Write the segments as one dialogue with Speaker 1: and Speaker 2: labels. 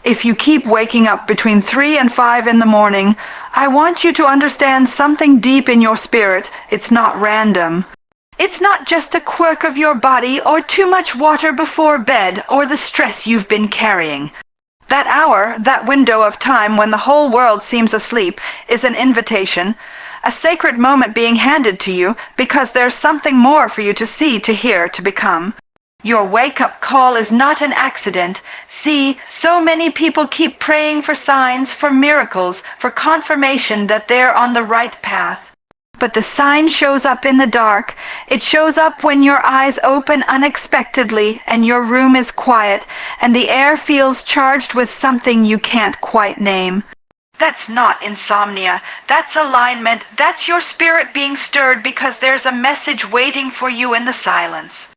Speaker 1: If you keep waking up between 3 and 5 in the morning, I want you to understand something deep in your spirit. It's not random. It's not just a quirk of your body or too much water before bed or the stress you've been carrying. That hour, that window of time when the whole world seems asleep, is an invitation, a sacred moment being handed to you because there's something more for you to see, to hear, to become. Your wake-up call is not an accident. See, so many people keep praying for signs, for miracles, for confirmation that they're on the right path. But the sign shows up in the dark. It shows up when your eyes open unexpectedly and your room is quiet and the air feels charged with something you can't quite name. That's not insomnia. That's alignment. That's your spirit being stirred because there's a message waiting for you in the silence.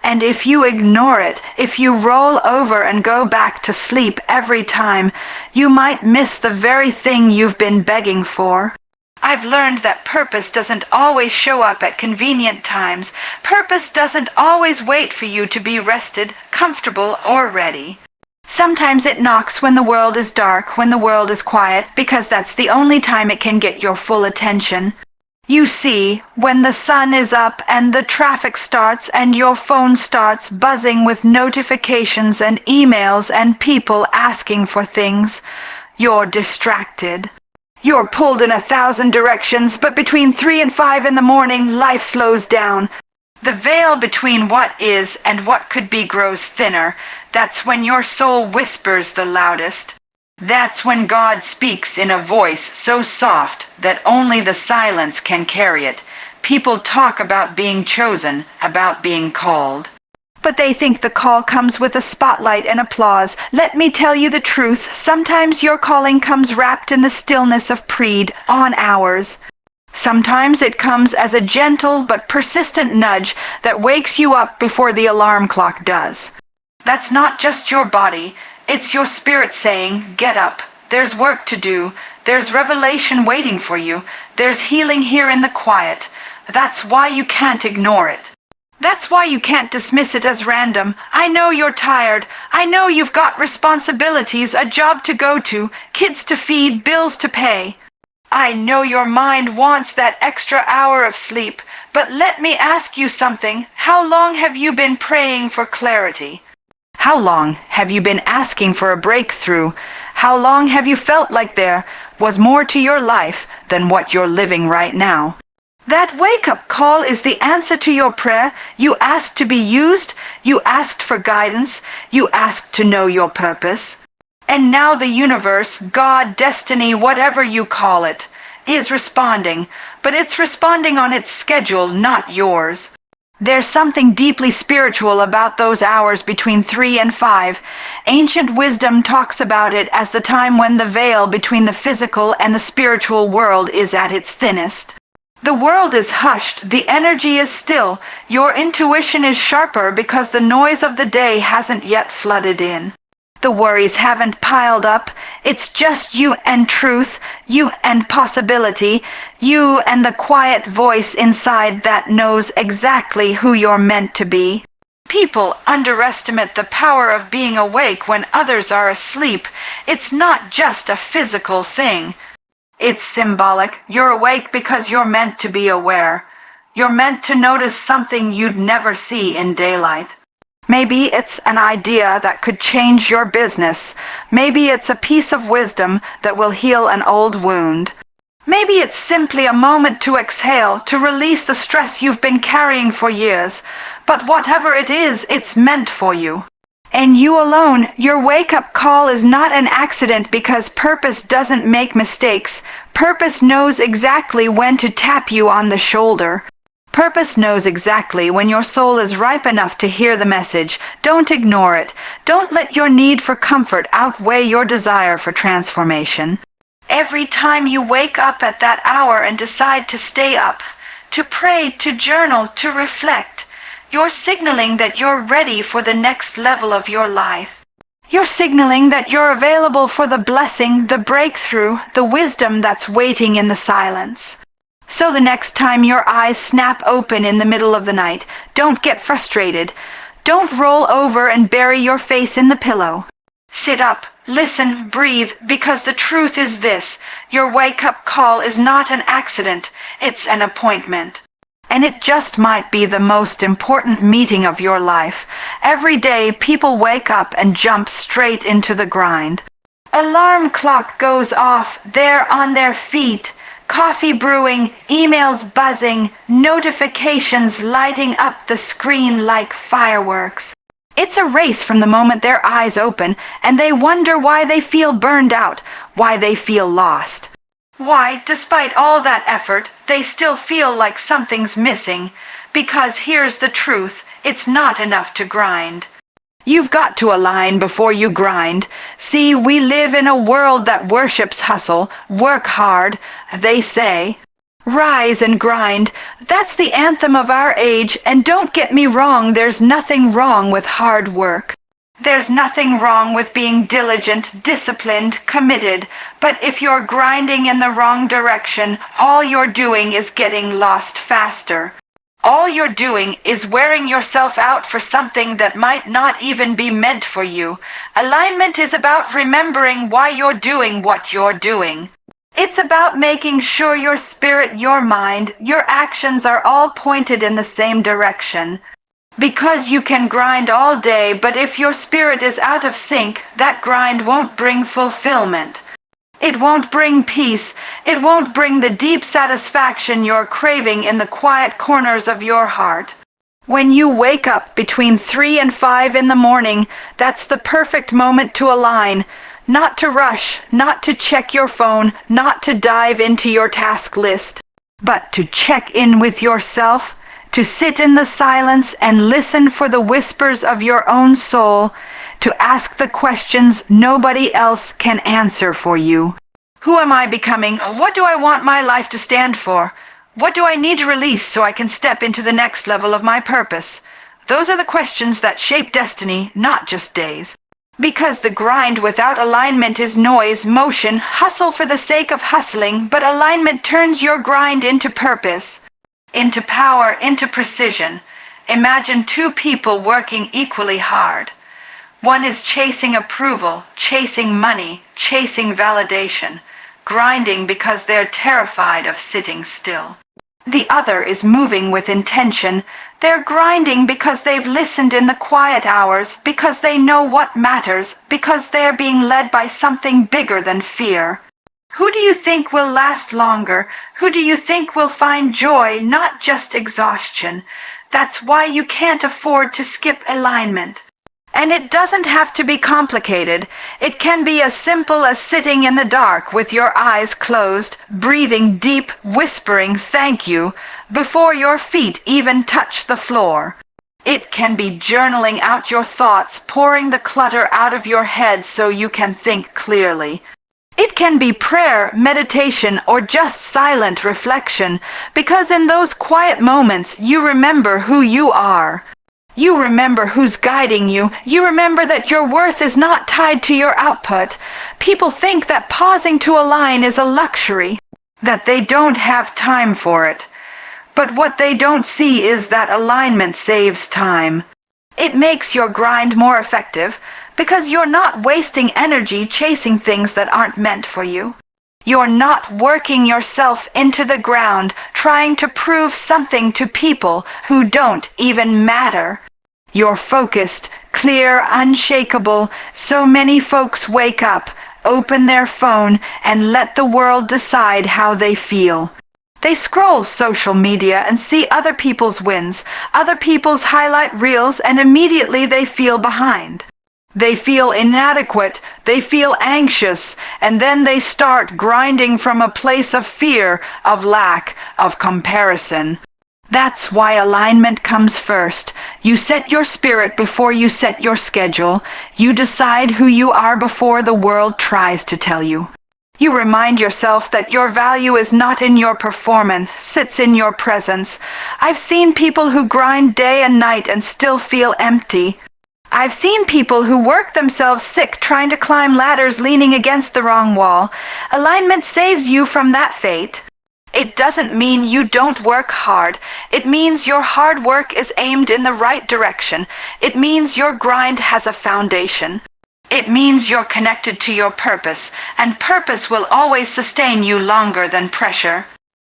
Speaker 1: And if you ignore it, if you roll over and go back to sleep every time, you might miss the very thing you've been begging for. I've learned that purpose doesn't always show up at convenient times. Purpose doesn't always wait for you to be rested, comfortable, or ready. Sometimes it knocks when the world is dark, when the world is quiet, because that's the only time it can get your full attention. You see, when the sun is up and the traffic starts and your phone starts buzzing with notifications and emails and people asking for things, you're distracted. You're pulled in 1,000 directions, but between 3 and 5 in the morning, life slows down. The veil between what is and what could be grows thinner. That's when your soul whispers the loudest. That's when God speaks in a voice so soft that only the silence can carry it. People talk about being chosen, about being called. But they think the call comes with a spotlight and applause. Let me tell you the truth. Sometimes your calling comes wrapped in the stillness of preed, on hours. Sometimes it comes as a gentle but persistent nudge that wakes you up before the alarm clock does. That's not just your body. It's your spirit saying, get up. There's work to do. There's revelation waiting for you. There's healing here in the quiet. That's why you can't ignore it. That's why you can't dismiss it as random. I know you're tired. I know you've got responsibilities, a job to go to, kids to feed, bills to pay. I know your mind wants that extra hour of sleep, but let me ask you something. How long have you been praying for clarity? How long have you been asking for a breakthrough? How long have you felt like there was more to your life than what you're living right now? That wake-up call is the answer to your prayer. You asked to be used. You asked for guidance. You asked to know your purpose. And now the universe, God, destiny, whatever you call it, is responding. But it's responding on its schedule, not yours. There's something deeply spiritual about those hours between 3 and 5. Ancient wisdom talks about it as the time when the veil between the physical and the spiritual world is at its thinnest. The world is hushed, the energy is still, your intuition is sharper because the noise of the day hasn't yet flooded in. The worries haven't piled up. It's just you and truth, you and possibility, you and the quiet voice inside that knows exactly who you're meant to be. People underestimate the power of being awake when others are asleep. It's not just a physical thing. It's symbolic. You're awake because you're meant to be aware. You're meant to notice something you'd never see in daylight. Maybe it's an idea that could change your business. Maybe it's a piece of wisdom that will heal an old wound. Maybe it's simply a moment to exhale, to release the stress you've been carrying for years. But whatever it is, it's meant for you. And you alone, your wake-up call is not an accident because purpose doesn't make mistakes. Purpose knows exactly when to tap you on the shoulder. Purpose knows exactly when your soul is ripe enough to hear the message. Don't ignore it. Don't let your need for comfort outweigh your desire for transformation. Every time you wake up at that hour and decide to stay up, to pray, to journal, to reflect, you're signaling that you're ready for the next level of your life. You're signaling that you're available for the blessing, the breakthrough, the wisdom that's waiting in the silence. So the next time your eyes snap open in the middle of the night, don't get frustrated. Don't roll over and bury your face in the pillow. Sit up, Listen, breathe, because the truth is this: your wake-up call is not an accident, it's an appointment. And it just might be the most important meeting of your life. Every day people wake up and jump straight into the grind. Alarm clock goes off, they're on their feet. Coffee brewing, emails buzzing, notifications lighting up the screen like fireworks. It's a race from the moment their eyes open, and they wonder why they feel burned out, why they feel lost. Why, despite all that effort, they still feel like something's missing. Because here's the truth, it's not enough to grind. You've got to align before you grind. See, we live in a world that worships hustle, work hard, they say. Rise and grind, that's the anthem of our age, and don't get me wrong, there's nothing wrong with hard work. There's nothing wrong with being diligent, disciplined, committed, but if you're grinding in the wrong direction, all you're doing is getting lost faster. All you're doing is wearing yourself out for something that might not even be meant for you. Alignment is about remembering why you're doing what you're doing. It's about making sure your spirit, your mind, your actions are all pointed in the same direction. Because you can grind all day, but if your spirit is out of sync, that grind won't bring fulfillment. It won't bring peace. It won't bring the deep satisfaction you're craving in the quiet corners of your heart. When you wake up between 3 and 5 in the morning, that's the perfect moment to align. Not to rush, not to check your phone, not to dive into your task list, but to check in with yourself, to sit in the silence and listen for the whispers of your own soul, to ask the questions nobody else can answer for you. Who am I becoming? What do I want my life to stand for? What do I need to release so I can step into the next level of my purpose? Those are the questions that shape destiny, not just days. Because the grind without alignment is noise, motion, hustle for the sake of hustling, but alignment turns your grind into purpose, into power, into precision. Imagine two people working equally hard. One is chasing approval, chasing money, chasing validation, grinding because they're terrified of sitting still. The other is moving with intention. They're grinding because they've listened in the quiet hours, because they know what matters, because they're being led by something bigger than fear. Who do you think will last longer? Who do you think will find joy, not just exhaustion? That's why you can't afford to skip alignment. And it doesn't have to be complicated. It can be as simple as sitting in the dark with your eyes closed, breathing deep, whispering thank you before your feet even touch the floor. It can be journaling out your thoughts, pouring the clutter out of your head so you can think clearly. It can be prayer, meditation, or just silent reflection, because in those quiet moments you remember who you are. You remember who's guiding you. You remember that your worth is not tied to your output. People think that pausing to align is a luxury, that they don't have time for it. But what they don't see is that alignment saves time. It makes your grind more effective because you're not wasting energy chasing things that aren't meant for you. You're not working yourself into the ground trying to prove something to people who don't even matter. You're focused, clear, unshakable. So many folks wake up, open their phone, and let the world decide how they feel. They scroll social media and see other people's wins, other people's highlight reels, and immediately they feel behind. They feel inadequate, they feel anxious, and then they start grinding from a place of fear, of lack, of comparison. That's why alignment comes first. You set your spirit before you set your schedule. You decide who you are before the world tries to tell you. You remind yourself that your value is not in your performance, sits in your presence. I've seen people who grind day and night and still feel empty. I've seen people who work themselves sick trying to climb ladders leaning against the wrong wall. Alignment saves you from that fate. It doesn't mean you don't work hard. It means your hard work is aimed in the right direction. It means your grind has a foundation. It means you're connected to your purpose, and purpose will always sustain you longer than pressure.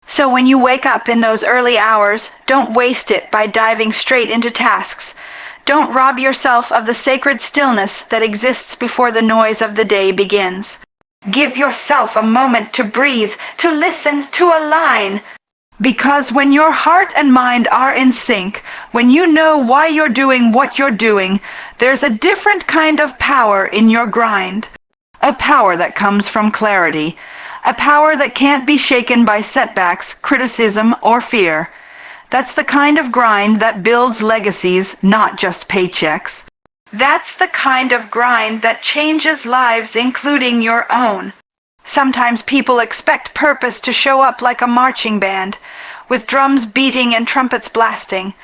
Speaker 1: So when you wake up in those early hours, don't waste it by diving straight into tasks. Don't rob yourself of the sacred stillness that exists before the noise of the day begins. Give yourself a moment to breathe, to listen, to align. Because when your heart and mind are in sync, when you know why you're doing what you're doing, there's a different kind of power in your grind. A power that comes from clarity. A power that can't be shaken by setbacks, criticism, or fear. That's the kind of grind that builds legacies, not just paychecks. That's the kind of grind that changes lives, including your own. Sometimes people expect purpose to show up like a marching band, with drums beating and trumpets blasting,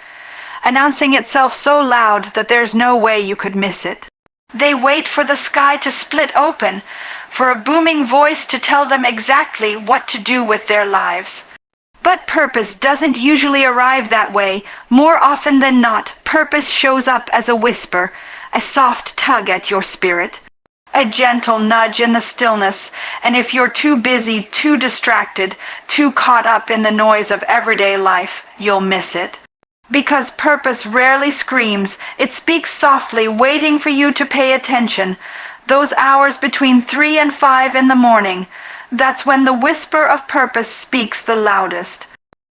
Speaker 1: announcing itself so loud that there's no way you could miss it. They wait for the sky to split open, for a booming voice to tell them exactly what to do with their lives. But purpose doesn't usually arrive that way. More often than not, purpose shows up as a whisper, a soft tug at your spirit, a gentle nudge in the stillness, and if you're too busy, too distracted, too caught up in the noise of everyday life, you'll miss it. Because purpose rarely screams, it speaks softly, waiting for you to pay attention. Those hours between 3 and 5 in the morning, that's when the whisper of purpose speaks the loudest.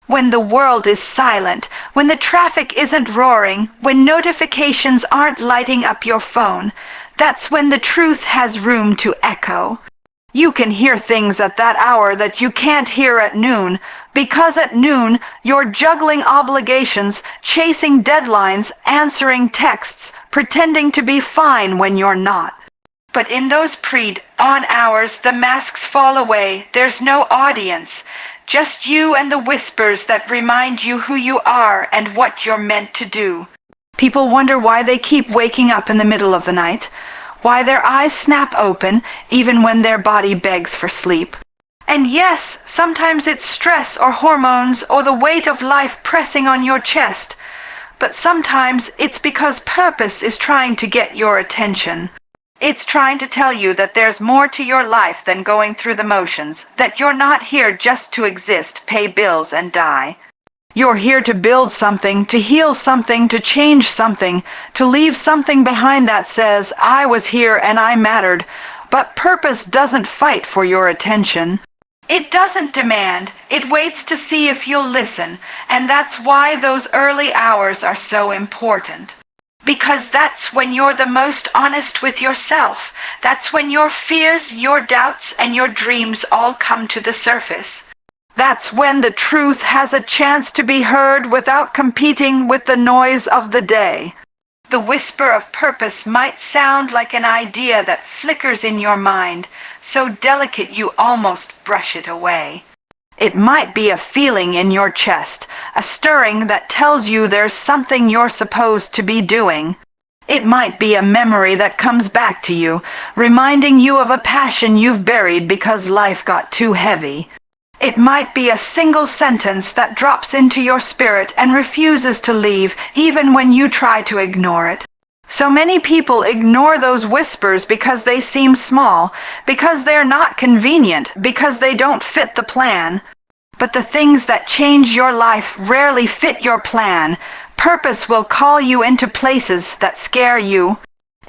Speaker 1: When the world is silent, when the traffic isn't roaring, when notifications aren't lighting up your phone, that's when the truth has room to echo. You can hear things at that hour that you can't hear at noon, because at noon you're juggling obligations, chasing deadlines, answering texts, pretending to be fine when you're not. But in those pre-dawn hours, the masks fall away. There's no audience, just you and the whispers that remind you who you are and what you're meant to do. People wonder why they keep waking up in the middle of the night, why their eyes snap open even when their body begs for sleep. And yes, sometimes it's stress or hormones or the weight of life pressing on your chest. But sometimes it's because purpose is trying to get your attention. It's trying to tell you that there's more to your life than going through the motions, that you're not here just to exist, pay bills, and die. You're here to build something, to heal something, to change something, to leave something behind that says, I was here and I mattered. But purpose doesn't fight for your attention. It doesn't demand. It waits to see if you'll listen, and that's why those early hours are so important. Because that's when you're the most honest with yourself. That's when your fears, your doubts, and your dreams all come to the surface. That's when the truth has a chance to be heard without competing with the noise of the day. The whisper of purpose might sound like an idea that flickers in your mind, so delicate you almost brush it away. It might be a feeling in your chest, a stirring that tells you there's something you're supposed to be doing. It might be a memory that comes back to you, reminding you of a passion you've buried because life got too heavy. It might be a single sentence that drops into your spirit and refuses to leave, even when you try to ignore it. So many people ignore those whispers because they seem small, because they're not convenient, because they don't fit the plan. But the things that change your life rarely fit your plan. Purpose will call you into places that scare you.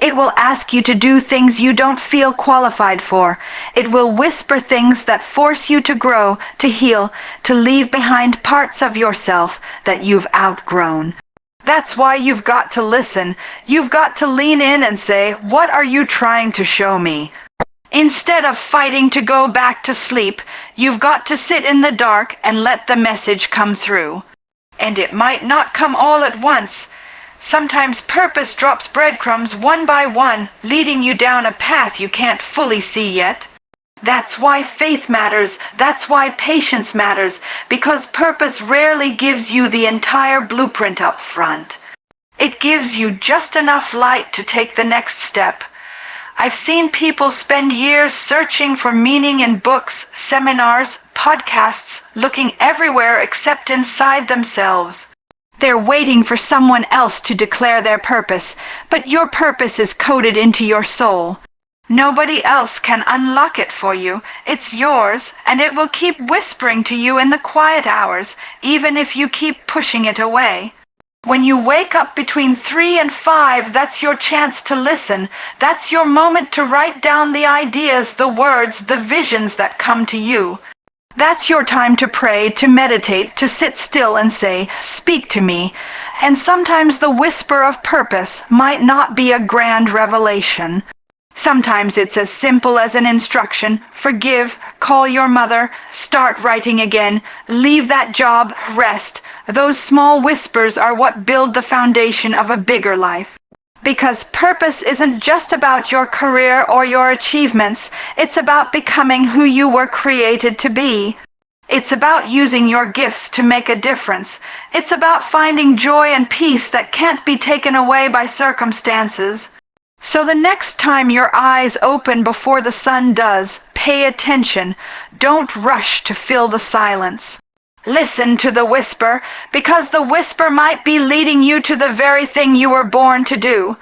Speaker 1: It will ask you to do things you don't feel qualified for. It will whisper things that force you to grow, to heal, to leave behind parts of yourself that you've outgrown. That's why you've got to listen. You've got to lean in and say, what are you trying to show me? Instead of fighting to go back to sleep, you've got to sit in the dark and let the message come through. And it might not come all at once. Sometimes purpose drops breadcrumbs one by one, leading you down a path you can't fully see yet. That's why faith matters. That's why patience matters, because purpose rarely gives you the entire blueprint up front. It gives you just enough light to take the next step. I've seen people spend years searching for meaning in books, seminars, podcasts, looking everywhere except inside themselves. They're waiting for someone else to declare their purpose, but your purpose is coded into your soul. Nobody else can unlock it for you. It's yours, and it will keep whispering to you in the quiet hours, even if you keep pushing it away. When you wake up between 3 and 5, that's your chance to listen. That's your moment to write down the ideas, the words, the visions that come to you. That's your time to pray, to meditate, to sit still and say, "Speak to me." And sometimes the whisper of purpose might not be a grand revelation. Sometimes it's as simple as an instruction: forgive, call your mother, start writing again, leave that job, rest. Those small whispers are what build the foundation of a bigger life. Because purpose isn't just about your career or your achievements, it's about becoming who you were created to be. It's about using your gifts to make a difference. It's about finding joy and peace that can't be taken away by circumstances. So the next time your eyes open before the sun does, pay attention. Don't rush to fill the silence. Listen to the whisper, because the whisper might be leading you to the very thing you were born to do.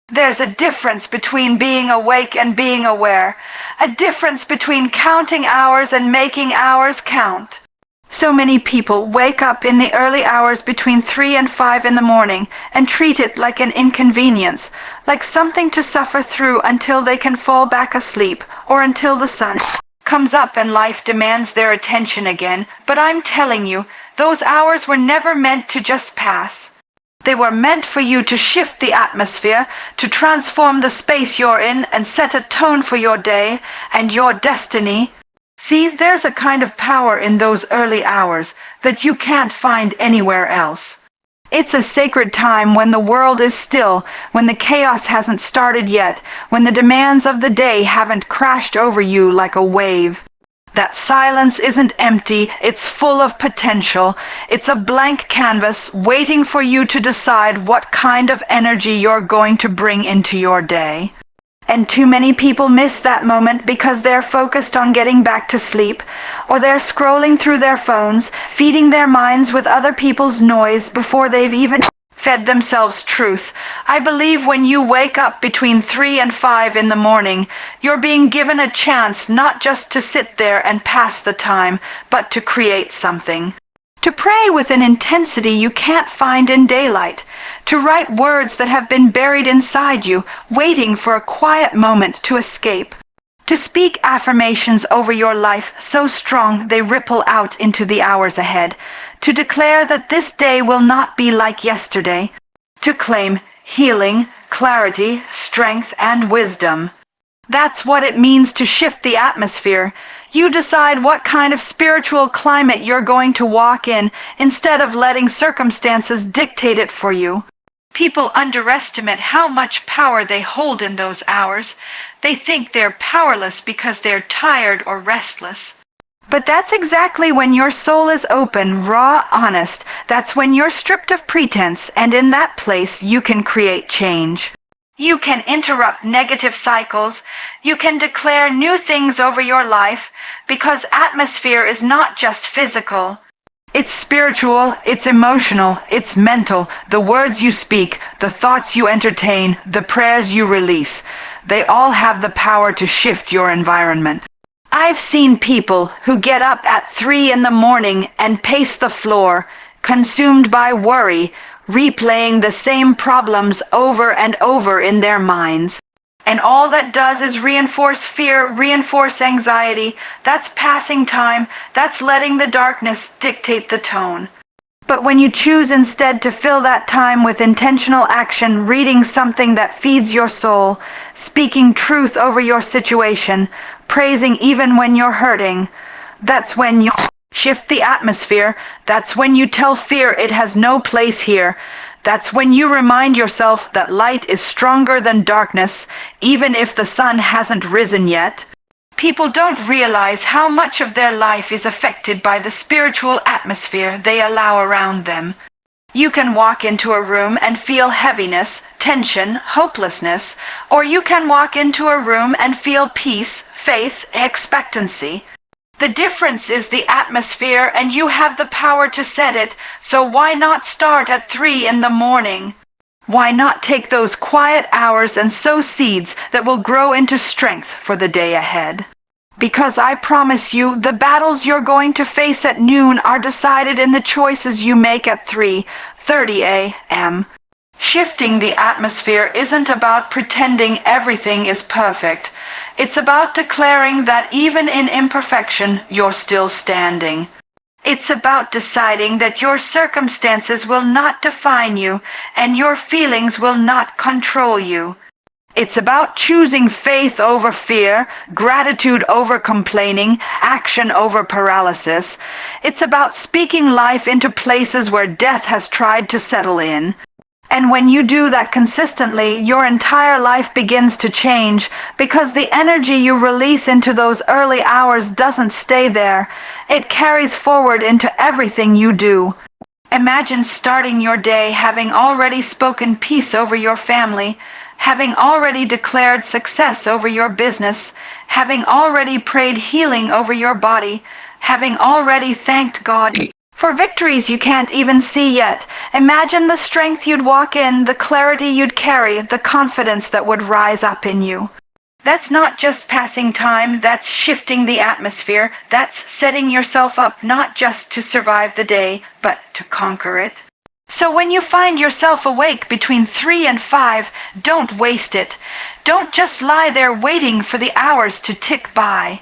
Speaker 1: There's a difference between being awake and being aware, a difference between counting hours and making hours count. So many people wake up in the early hours between 3 and 5 in the morning and treat it like an inconvenience, like something to suffer through until they can fall back asleep or until the sun comes up and life demands their attention again. But I'm telling you, those hours were never meant to just pass. They were meant for you to shift the atmosphere, to transform the space you're in and set a tone for your day and your destiny. See, there's a kind of power in those early hours that you can't find anywhere else. It's a sacred time when the world is still, when the chaos hasn't started yet, when the demands of the day haven't crashed over you like a wave. That silence isn't empty, it's full of potential. It's a blank canvas waiting for you to decide what kind of energy you're going to bring into your day. And too many people miss that moment because they're focused on getting back to sleep, or they're scrolling through their phones, feeding their minds with other people's noise before they've even fed themselves truth. I believe when you wake up between 3 and 5 in the morning, you're being given a chance not just to sit there and pass the time, but to create something. To pray with an intensity you can't find in daylight. To write words that have been buried inside you, waiting for a quiet moment to escape. To speak affirmations over your life so strong they ripple out into the hours ahead. To declare that this day will not be like yesterday. To claim healing, clarity, strength, and wisdom. That's what it means to shift the atmosphere. You decide what kind of spiritual climate you're going to walk in instead of letting circumstances dictate it for you. People underestimate how much power they hold in those hours. They think they're powerless because they're tired or restless. But that's exactly when your soul is open, raw, honest. That's when you're stripped of pretense, and in that place you can create change. You can interrupt negative cycles. You can declare new things over your life, because atmosphere is not just physical. It's spiritual, it's emotional, it's mental. The words you speak, the thoughts you entertain, the prayers you release, they all have the power to shift your environment. I've seen people who get up at 3 in the morning and pace the floor, consumed by worry, replaying the same problems over and over in their minds. And all that does is reinforce fear, reinforce anxiety. That's passing time. That's letting the darkness dictate the tone. But when you choose instead to fill that time with intentional action, reading something that feeds your soul, speaking truth over your situation, praising even when you're hurting, that's when you shift the atmosphere. That's when you tell fear it has no place here. That's when you remind yourself that light is stronger than darkness, even if the sun hasn't risen yet. People don't realize how much of their life is affected by the spiritual atmosphere they allow around them. You can walk into a room and feel heaviness, tension, hopelessness, or you can walk into a room and feel peace, faith, expectancy. The difference is the atmosphere, and you have the power to set it, so why not start at 3 in the morning? Why not take those quiet hours and sow seeds that will grow into strength for the day ahead? Because I promise you, the battles you're going to face at noon are decided in the choices you make at 3:30 a.m. Shifting the atmosphere isn't about pretending everything is perfect. It's about declaring that even in imperfection, you're still standing. It's about deciding that your circumstances will not define you and your feelings will not control you. It's about choosing faith over fear, gratitude over complaining, action over paralysis. It's about speaking life into places where death has tried to settle in. And when you do that consistently, your entire life begins to change, because the energy you release into those early hours doesn't stay there. It carries forward into everything you do. Imagine starting your day having already spoken peace over your family, having already declared success over your business, having already prayed healing over your body, having already thanked God for victories you can't even see yet. Imagine the strength you'd walk in, the clarity you'd carry, the confidence that would rise up in you. That's not just passing time, that's shifting the atmosphere, that's setting yourself up not just to survive the day, but to conquer it. So when you find yourself awake between 3 and 5, don't waste it. Don't just lie there waiting for the hours to tick by.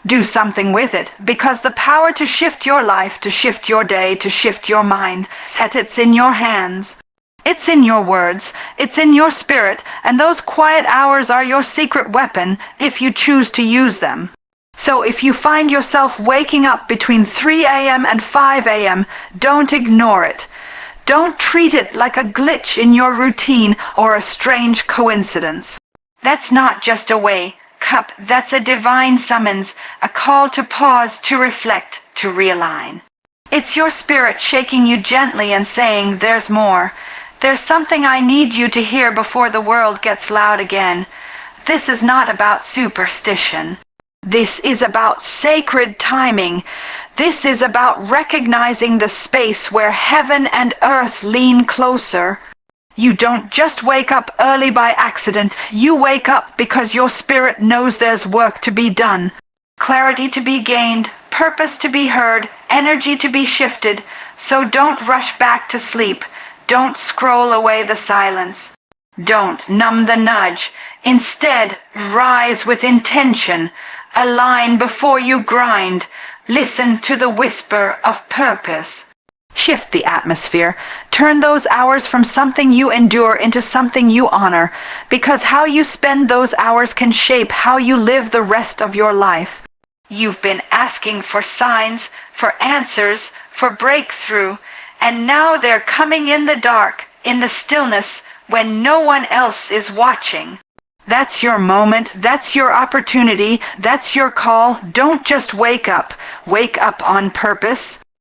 Speaker 1: Do something with it, because the power to shift your life, to shift your day, to shift your mind, it's in your hands. It's in your words, it's in your spirit, and those quiet hours are your secret weapon if you choose to use them. So if you find yourself waking up between 3 a.m. and 5 a.m., don't ignore it. Don't treat it like a glitch in your routine or a strange coincidence. That's not just a wake up, that's a divine summons, a call to pause, to reflect, to realign. It's your spirit shaking you gently and saying, there's more. There's something I need you to hear before the world gets loud again. This is not about superstition. This is about sacred timing. This is about recognizing the space where heaven and earth lean closer. You don't just wake up early by accident. You wake up because your spirit knows there's work to be done, clarity to be gained, purpose to be heard, energy to be shifted. So don't rush back to sleep. Don't scroll away the silence. Don't numb the nudge. Instead, rise with intention. Align before you grind. Listen to the whisper of purpose. Shift the atmosphere. Turn those hours from something you endure into something you honor, because how you spend those hours can shape how you live the rest of your life. You've been asking for signs, for answers, for breakthrough, and now they're coming in the dark, in the stillness, when no one else is watching. That's your moment, that's your opportunity, that's your call. Don't just wake up. Wake up on purpose.